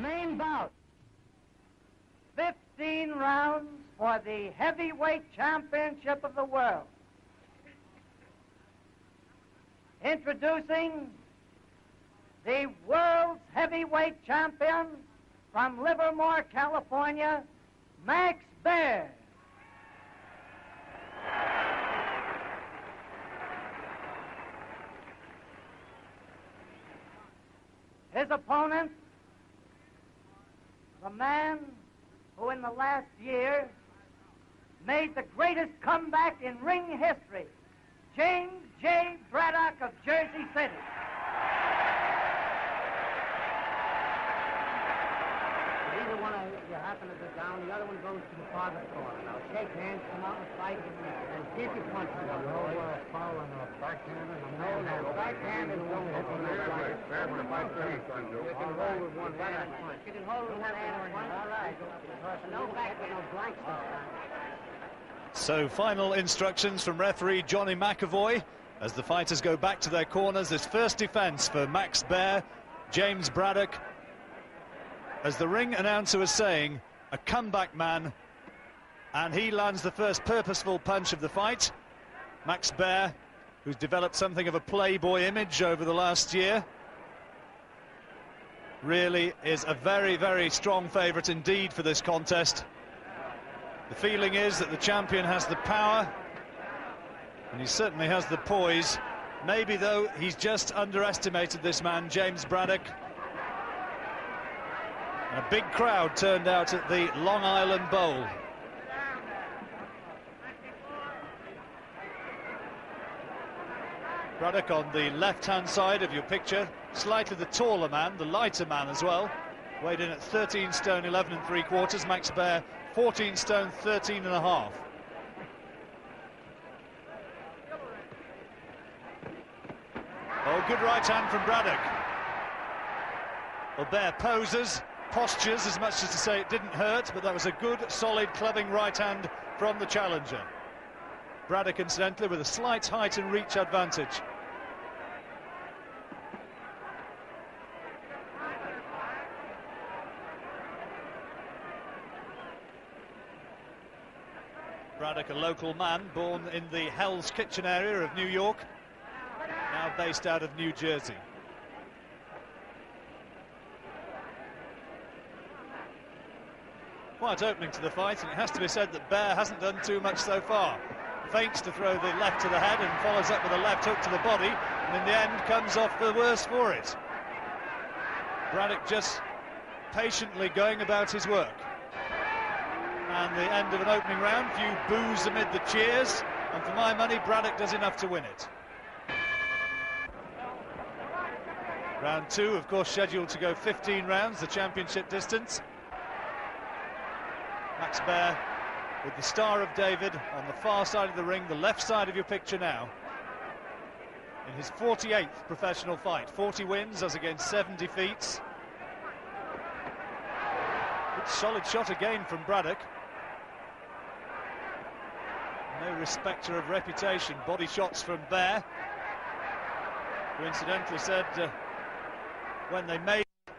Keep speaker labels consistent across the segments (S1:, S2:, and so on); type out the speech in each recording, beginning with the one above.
S1: main bout. 15 rounds for the heavyweight championship of the world. Introducing the world's heavyweight champion from Livermore, California, Max Baer. His opponent, the man who in the last year made the greatest comeback in ring history, James J. Braddock of Jersey City.
S2: Either one of you happen to go down, the other one goes to the farther corner. Now shake hands, come out and fight, and see if you punch each other.
S3: No fouling of backhanders.
S2: No, backhanders don't hit the leg. You can hold with one hand. You can hold with one hand. All right. No back with no blanks this time.
S4: So final instructions from referee Johnny McAvoy as the fighters go back to their corners. This first defense for Max Baer, James Braddock. As the ring announcer was saying, a comeback man, and he lands the first purposeful punch of the fight. Max Baer, who's developed something of a playboy image over the last year, really is a very, very strong favourite indeed for this contest. The feeling is that the champion has the power, and he certainly has the poise. Maybe, though, he's just underestimated this man, James Braddock. And a big crowd turned out at the Long Island Bowl. Braddock on the left-hand side of your picture, slightly the taller man, the lighter man as well. Weighed in at 13 stone 11 3/4. Max Baer 14 stone 13 1/2. Oh, good right hand from Braddock. Well, Baer poses, postures as much as to say it didn't hurt, but that was a good, solid, clubbing right hand from the challenger. Braddock, incidentally, with a slight height and reach advantage. Braddock, a local man, born in the Hell's Kitchen area of New York, now based out of New Jersey. Quite opening to the fight, and it has to be said that Baer hasn't done too much so far. Feints to throw the left to the head and follows up with a left hook to the body, and in the end comes off the worse for it. Braddock just patiently going about his work. And the end of an opening round, few boos amid the cheers, and for my money, Braddock does enough to win it. Round two, of course, scheduled to go 15 rounds, the championship distance. Max Baer with the Star of David on the far side of the ring, the left side of your picture now. In his 48th professional fight, 40 wins as against 7 defeats. Good solid shot again from Braddock. No respecter of reputation. Body shots from Baer, who incidentally said when they made it,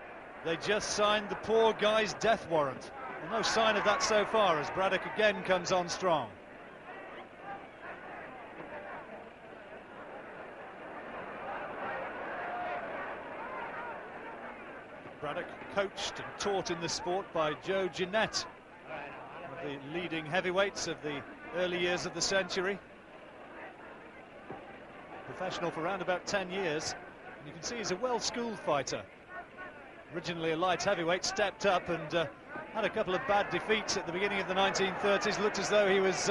S4: they just signed the poor guy's death warrant. Well, no sign of that so far as Braddock again comes on strong. Braddock coached and taught in the sport by Joe Jeanette, one of the leading heavyweights of the early years of the century. Professional for around about 10 years, and you can see he's a well-schooled fighter. Originally a light heavyweight, stepped up and had a couple of bad defeats at the beginning of the 1930s. Looked as though he was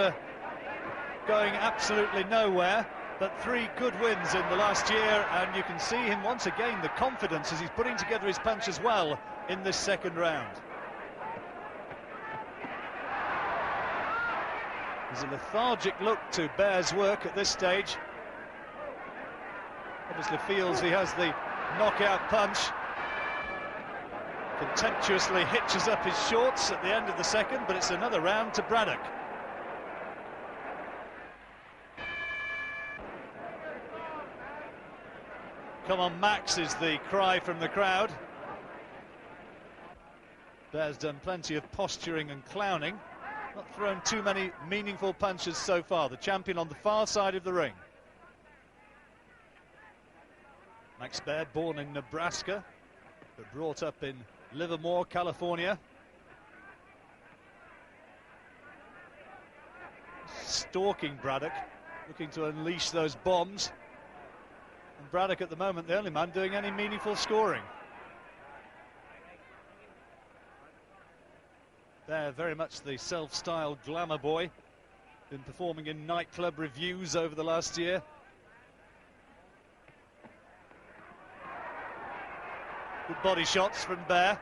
S4: going absolutely nowhere, but 3 good wins in the last year, and you can see him once again, the confidence as he's putting together his punch as well in this second round. There's a lethargic look to Baer's work at this stage. Obviously feels he has the knockout punch. Contemptuously hitches up his shorts at the end of the second, but it's another round to Braddock. Come on, Max, is the cry from the crowd. Baer's done plenty of posturing and clowning, not thrown too many meaningful punches so far. The champion on the far side of the ring. Max Baer, born in Nebraska, but brought up in Livermore, California. Stalking Braddock, looking to unleash those bombs. And Braddock at the moment, the only man doing any meaningful scoring. They're very much the self-styled glamour boy. Been performing in nightclub reviews over the last year. Good body shots from Baer.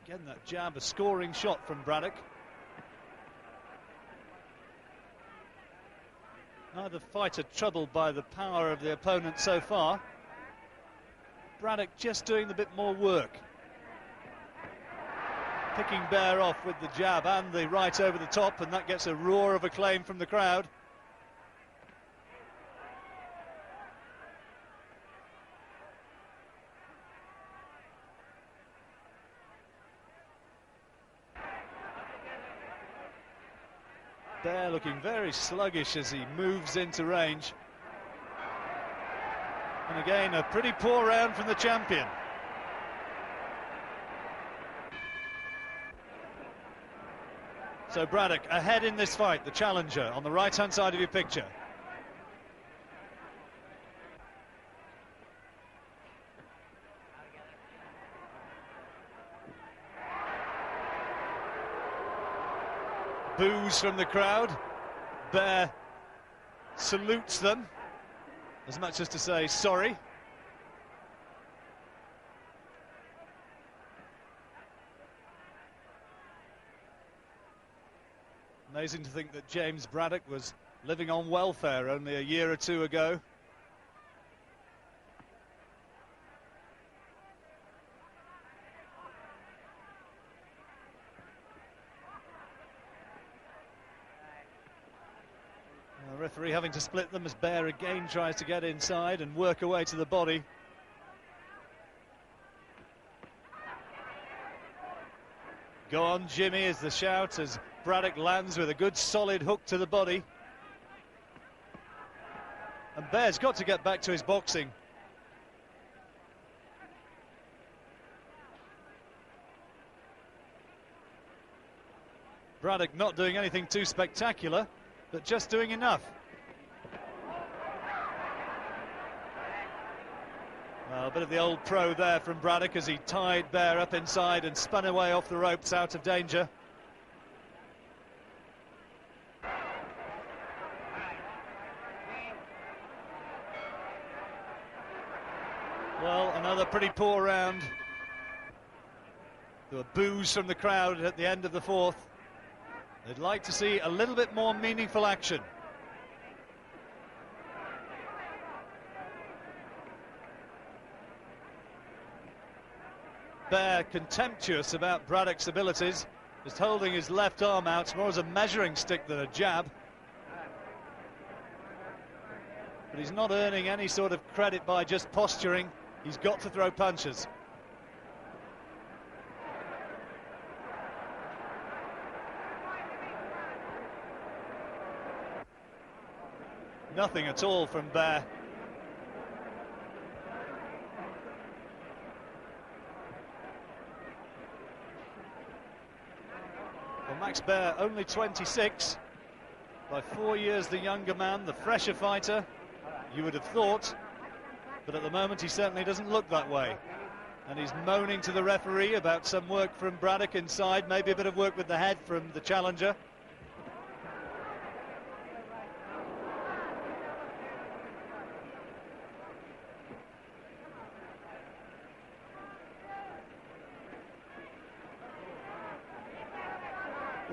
S4: Again, that jab, a scoring shot from Braddock. Neither fighter troubled by the power of the opponent so far. Braddock just doing the bit more work. Picking Baer off with the jab and the right over the top, and that gets a roar of acclaim from the crowd. Baer looking very sluggish as he moves into range. And again, a pretty poor round from the champion. So Braddock ahead in this fight, the challenger on the right-hand side of your picture. Boos from the crowd. Baer salutes them, as much as to say sorry. Amazing to think that James Braddock was living on welfare only a year or two ago. The referee having to split them as Baer again tries to get inside and work away to the body. Go on, Jimmy, is the shout as Braddock lands with a good solid hook to the body. And Baer's got to get back to his boxing. Braddock not doing anything too spectacular, but just doing enough. Well, a bit of the old pro there from Braddock as he tied Baer up inside and spun away off the ropes out of danger. Well, another pretty poor round. There were boos from the crowd at the end of the fourth. They'd like to see a little bit more meaningful action. Baer contemptuous about Braddock's abilities, just holding his left arm out more as a measuring stick than a jab. But he's not earning any sort of credit by just posturing. He's got to throw punches. Nothing at all from Baer. Well, Max Baer, only 26, by 4 years the younger man, the fresher fighter, you would have thought, but at the moment he certainly doesn't look that way. And he's moaning to the referee about some work from Braddock inside, maybe a bit of work with the head from the challenger.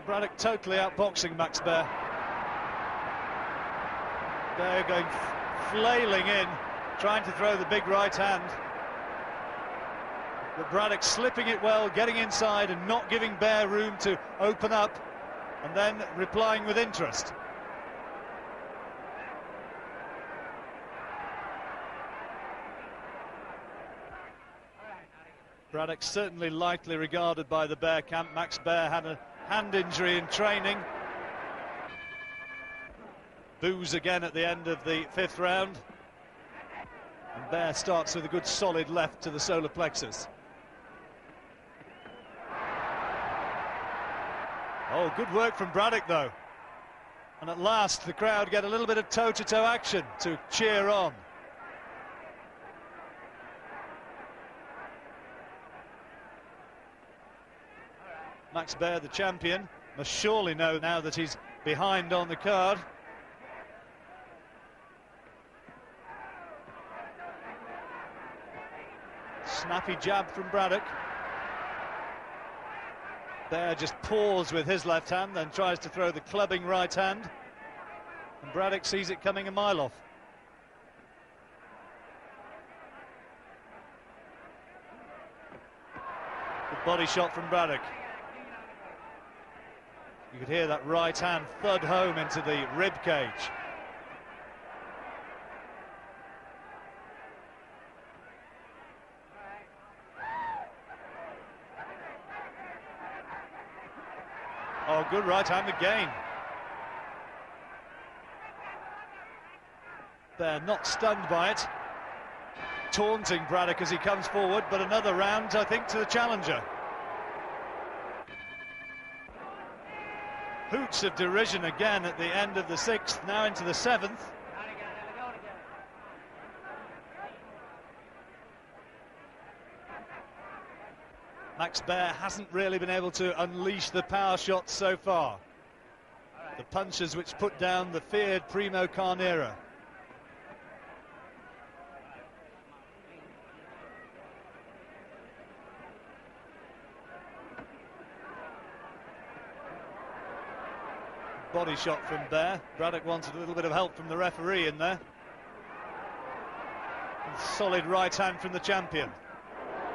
S4: Braddock totally outboxing Max Baer. Baer going flailing in, trying to throw the big right hand. But Braddock slipping it well, getting inside and not giving Baer room to open up, and then replying with interest. Braddock certainly lightly regarded by the Baer camp. Max Baer had a hand injury in training. Boos again at the end of the 5th round. And Baer starts with a good solid left to the solar plexus. Oh, good work from Braddock though. And at last the crowd get a little bit of toe-to-toe action to cheer on. Max Baer, the champion, must surely know now that he's behind on the card. Snappy jab from Braddock. Baer just paws with his left hand, then tries to throw the clubbing right hand. And Braddock sees it coming a mile off. Good body shot from Braddock. You could hear that right hand thud home into the rib cage. Oh, good right hand again. Baer not stunned by it. Taunting Braddock as he comes forward, but another round, I think, to the challenger. Hoots of derision again at the end of the 6th, now into the 7th. Max Baer hasn't really been able to unleash the power shots so far. The punches which put down the feared Primo Carnera. Body shot from Baer. Braddock wanted a little bit of help from the referee in there. And solid right hand from the champion.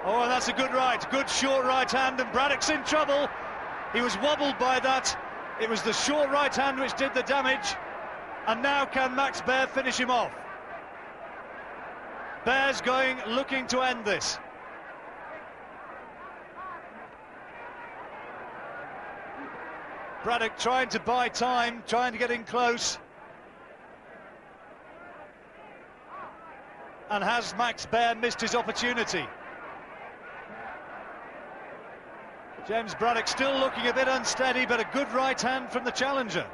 S4: Oh, and that's a good right. Good short right hand, and Braddock's in trouble. He was wobbled by that. It was the short right hand which did the damage. And now can Max Baer finish him off? Baer's looking to end this. Braddock trying to buy time, trying to get in close. And has Max Baer missed his opportunity? James Braddock still looking a bit unsteady, but a good right hand from the challenger.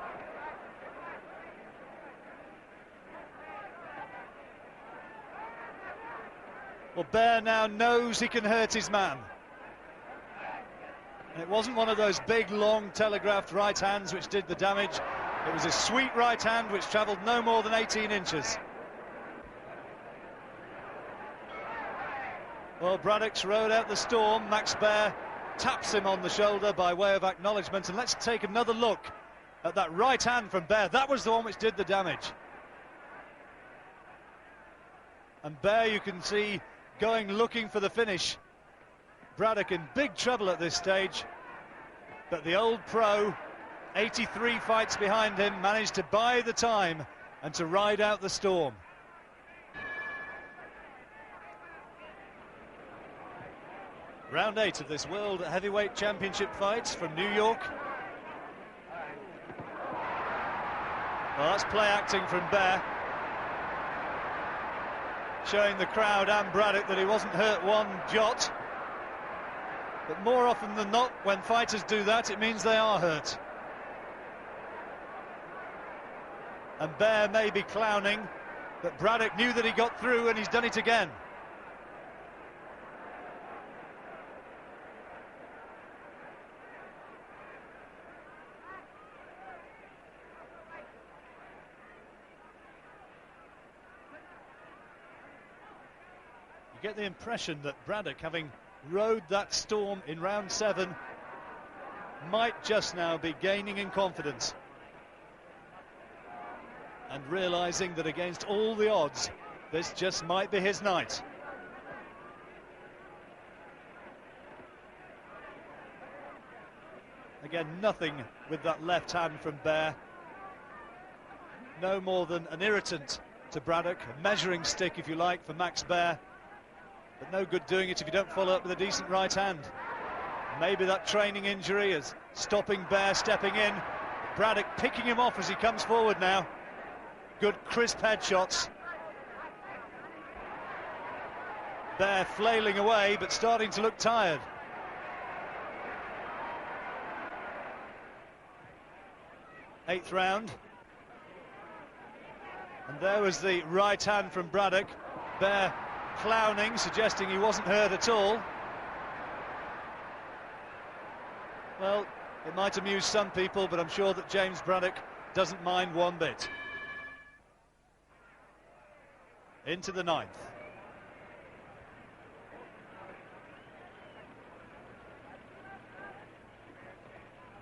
S4: Well, Baer now knows he can hurt his man. And it wasn't one of those big, long, telegraphed right hands which did the damage. It was a sweet right hand which travelled no more than 18 inches. Well, Braddock's rode out the storm. Max Baer taps him on the shoulder by way of acknowledgement. And let's take another look at that right hand from Baer. That was the one which did the damage. And Baer, you can see, looking for the finish. Braddock in big trouble at this stage. But the old pro, 83 fights behind him, managed to buy the time and to ride out the storm. Round 8 of this World Heavyweight Championship fight from New York. Well, that's play acting from Baer, showing the crowd and Braddock that he wasn't hurt one jot. But more often than not, when fighters do that, it means they are hurt. And Baer may be clowning, but Braddock knew that he got through, and he's done it again. You get the impression that Braddock, having rode that storm in round 7, might just now be gaining in confidence and realizing that against all the odds, this just might be his night. Again, nothing with that left hand from Baer. No more than an irritant to Braddock, a measuring stick, if you like, for Max Baer. But no good doing it if you don't follow up with a decent right hand. Maybe that training injury is stopping Baer stepping in. Braddock picking him off as he comes forward now. Good crisp headshots. Baer flailing away, but starting to look tired. Eighth round. And there was the right hand from Braddock. Baer clowning, suggesting he wasn't hurt at all. Well, it might amuse some people, but I'm sure that James Braddock doesn't mind one bit. Into the ninth.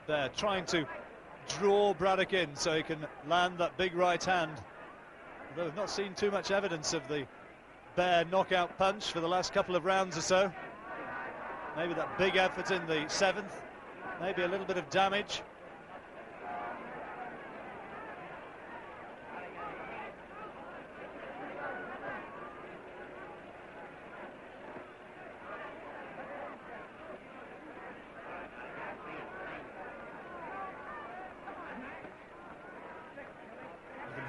S4: Baer trying to draw Braddock in so he can land that big right hand. Although we've not seen too much evidence of the Baer knockout punch for the last couple of rounds or so. Maybe that big effort in the seventh, maybe a little bit of damage.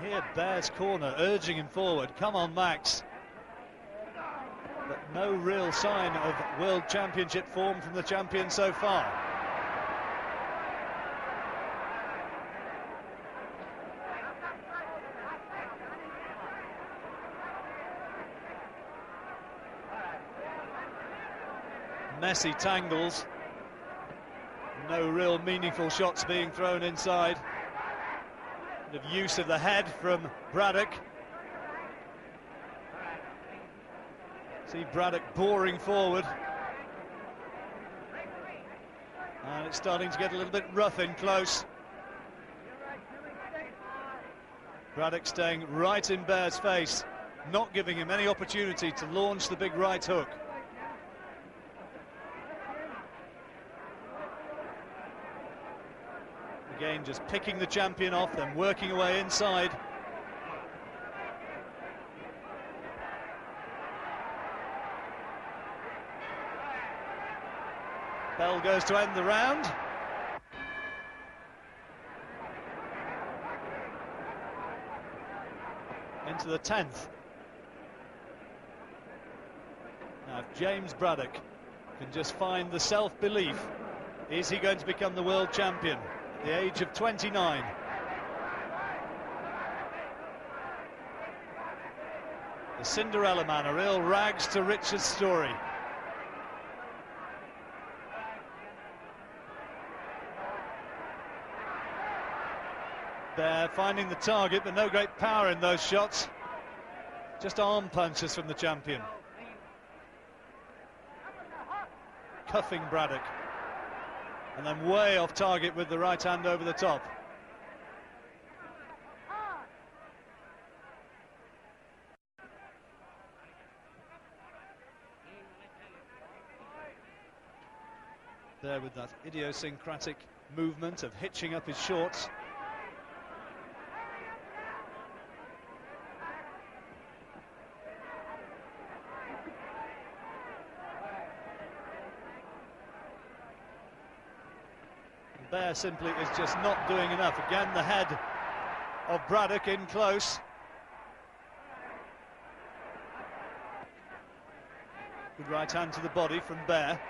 S4: Here, Baer's corner urging him forward. Come on, Max. But no real sign of World Championship form from the champion so far. Messy tangles. No real meaningful shots being thrown inside. Of use of the head from Braddock. See Braddock boring forward. And it's starting to get a little bit rough in close. Braddock staying right in Baer's face, not giving him any opportunity to launch the big right hook. Again, just picking the champion off, then working away inside. Bell goes to end the round. Into the 10th. Now, if James Braddock can just find the self-belief, is he going to become the world champion? At the age of 29. The Cinderella man, a real rags to riches story. Baer finding the target, but no great power in those shots. Just arm punches from the champion. Cuffing Braddock. And then way off target with the right hand over the top. There with that idiosyncratic movement of hitching up his shorts. Baer simply is just not doing enough. Again, the head of Braddock in close. Good right hand to the body from Baer.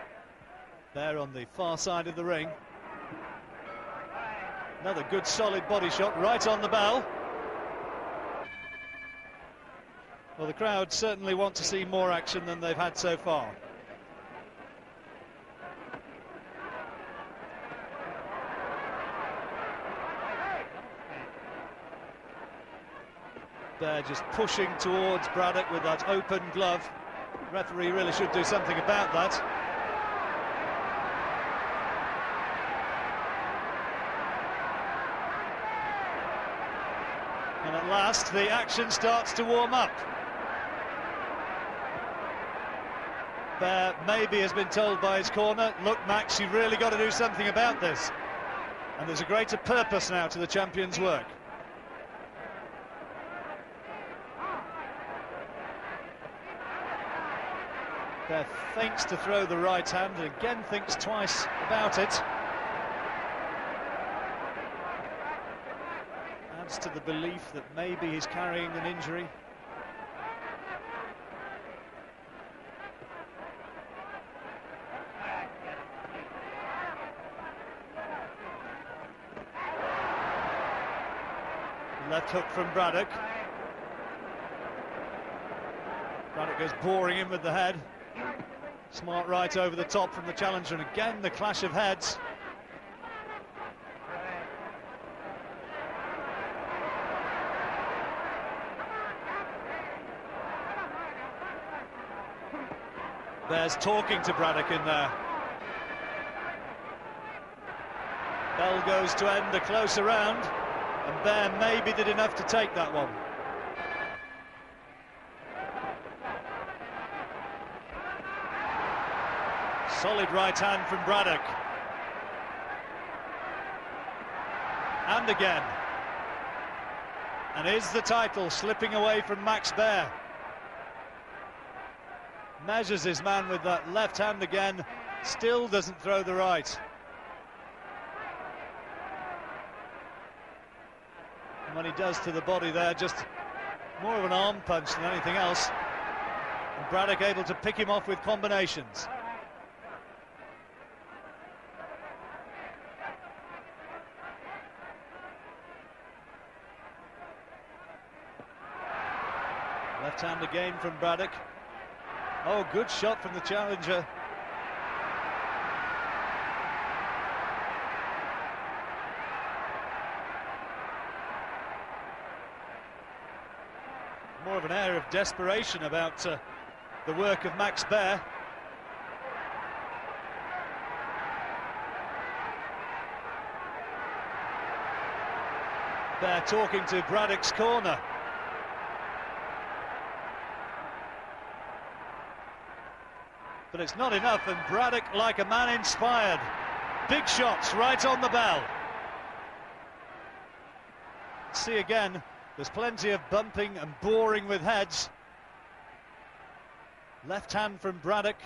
S4: Baer on the far side of the ring. Another good solid body shot right on the bell. Well, the crowd certainly want to see more action than they've had so far. Baer just pushing towards Braddock with that open glove. The referee really should do something about that. And at last the action starts to warm up. Baer maybe has been told by his corner, look Max, you've really got to do something about this. And there's a greater purpose now to the champion's work. Baer feints to throw the right hand and again thinks twice about it. Adds to the belief that maybe he's carrying an injury. Left hook from Braddock. Braddock goes boring in with the head. Smart right over the top from the challenger, and again the clash of heads. Baer's talking to Braddock in there. Bell goes to end a closer round, and Baer maybe did enough to take that one. Solid right hand from Braddock. And again. And is the title slipping away from Max Baer? Measures his man with that left hand again. Still doesn't throw the right. And when he does to the body there, just more of an arm punch than anything else. And Braddock able to pick him off with combinations. Left hand again from Braddock. Oh, good shot from the challenger. More of an air of desperation about the work of Max Baer. Baer talking to Braddock's corner. But it's not enough, and Braddock like a man inspired. Big shots right on the bell. See again, there's plenty of bumping and boring with heads. Left hand from Braddock.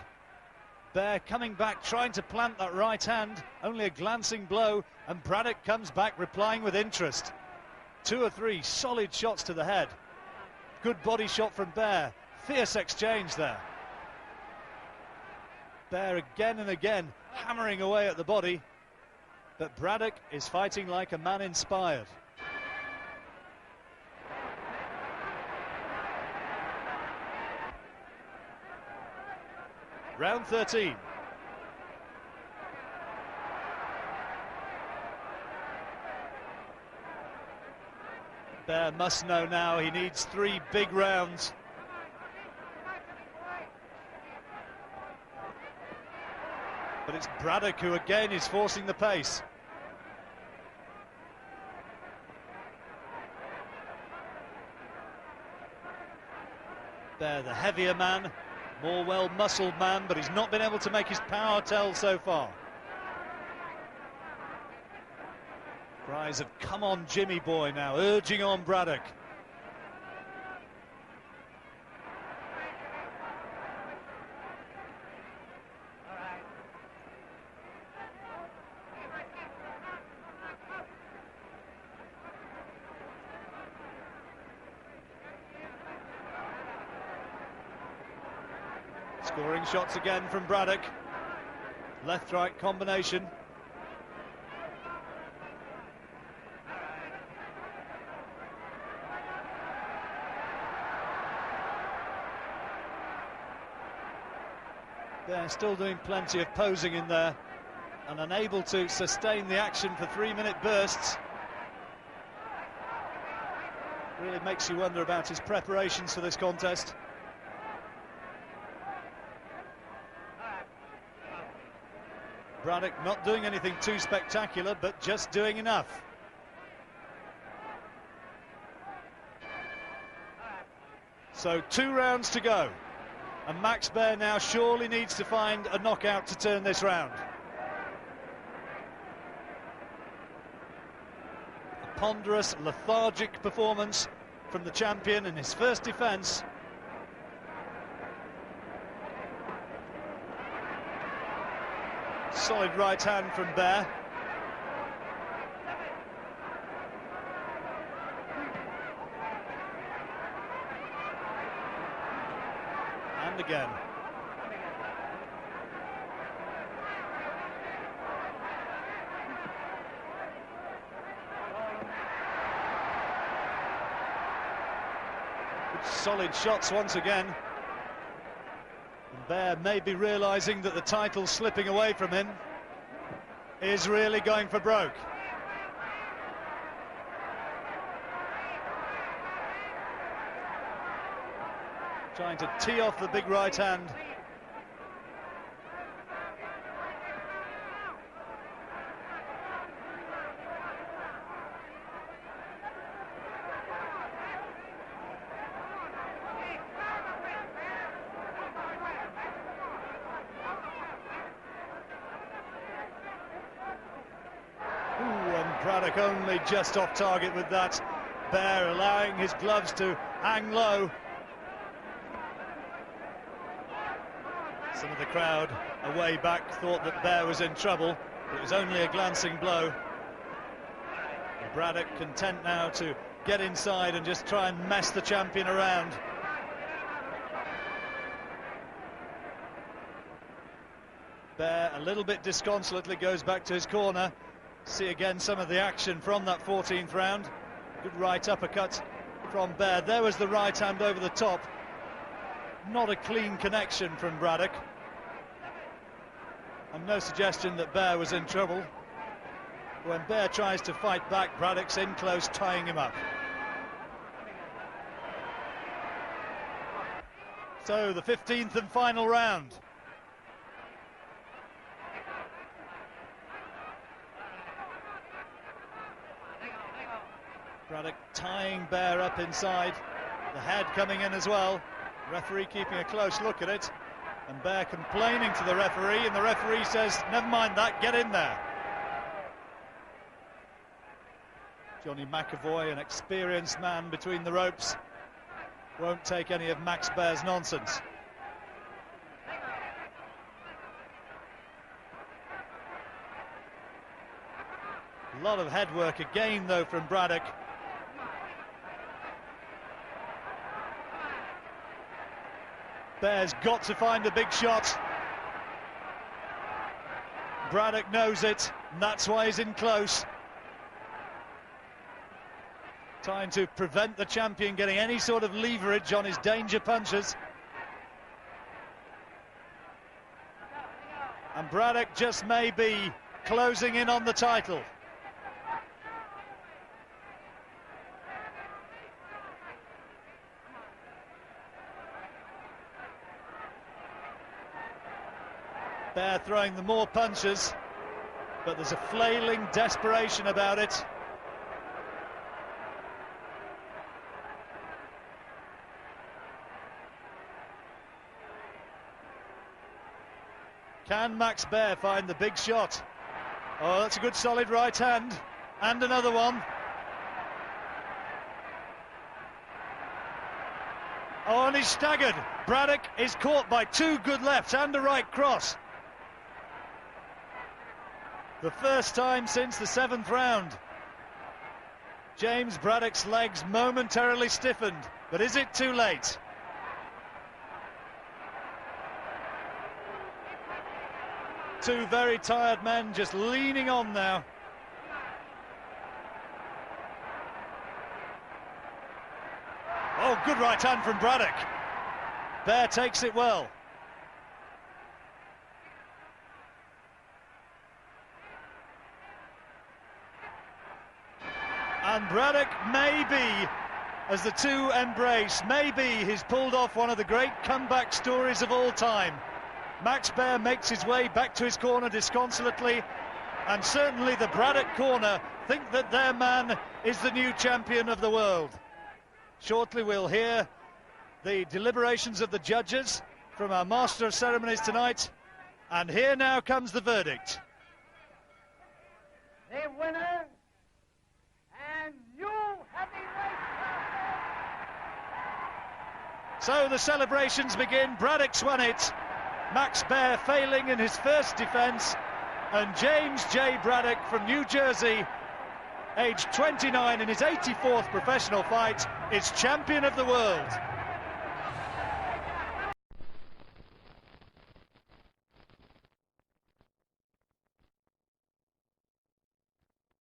S4: Baer coming back, trying to plant that right hand. Only a glancing blow, and Braddock comes back, replying with interest. 2 or 3 solid shots to the head. Good body shot from Baer. Fierce exchange there. Baer again and again hammering away at the body, but Braddock is fighting like a man inspired. Round 13. Baer must know now he needs 3 big rounds. But it's Braddock who again is forcing the pace. Baer, the heavier man, more well-muscled man, but he's not been able to make his power tell so far. Cries of "come on Jimmy boy" now, urging on Braddock. Scoring shots again from Braddock. Left-right combination. They're still doing plenty of posing in there and unable to sustain the action for 3-minute bursts. Really makes you wonder about his preparations for this contest. Braddock not doing anything too spectacular, but just doing enough. So 2 rounds to go, and Max Baer now surely needs to find a knockout to turn this round. ponderous, lethargic performance from the champion in his first defence. Solid right hand from Baer. And again. Good solid shots once again. And Baer may be realising that the title's slipping away from him. Is really going for broke. Trying to tee off the big right hand. And Braddock only just off target with that. Baer allowing his gloves to hang low. Some of the crowd away back thought that Baer was in trouble, but it was only a glancing blow. And Braddock content now to get inside and just try and mess the champion around. Baer a little bit disconsolately goes back to his corner. See again some of the action from that 14th round. Good right uppercut from Baer. There was the right hand over the top. Not a clean connection from Braddock. And no suggestion that Baer was in trouble. When Baer tries to fight back, Braddock's in close, tying him up. So the 15th and final round. Braddock tying Baer up inside. The head coming in as well. Referee keeping a close look at it. And Baer complaining to the referee, and the referee says, never mind that, get in there. Johnny McAvoy, an experienced man between the ropes, won't take any of Max Baer's nonsense. A lot of head work again, though, from Braddock. Baer's got to find a big shot. Braddock knows it, and that's why he's in close. Trying to prevent the champion getting any sort of leverage on his danger punches. And Braddock just may be closing in on the title. Baer throwing the more punches, but there's a flailing desperation about it. Can Max Baer find the big shot? Oh, that's a good solid right hand, and another one. Oh, and he's staggered. Braddock is caught by two good lefts and a right cross. The first time since the 7th round. James Braddock's legs momentarily stiffened, but is it too late? Two very tired men just leaning on now. Oh, good right hand from Braddock. Baer takes it well. And Braddock maybe, as the two embrace, maybe he's pulled off one of the great comeback stories of all time. Max Baer makes his way back to his corner disconsolately, and certainly the Braddock corner think that their man is the new champion of the world. Shortly we'll hear the deliberations of the judges from our Master of Ceremonies tonight, and here now comes the verdict.
S1: The winner and
S4: So the celebrations begin. Braddock's won it. Max Baer failing in his first defence. And James J. Braddock from New Jersey, aged 29 in his 84th professional fight, is champion of the world.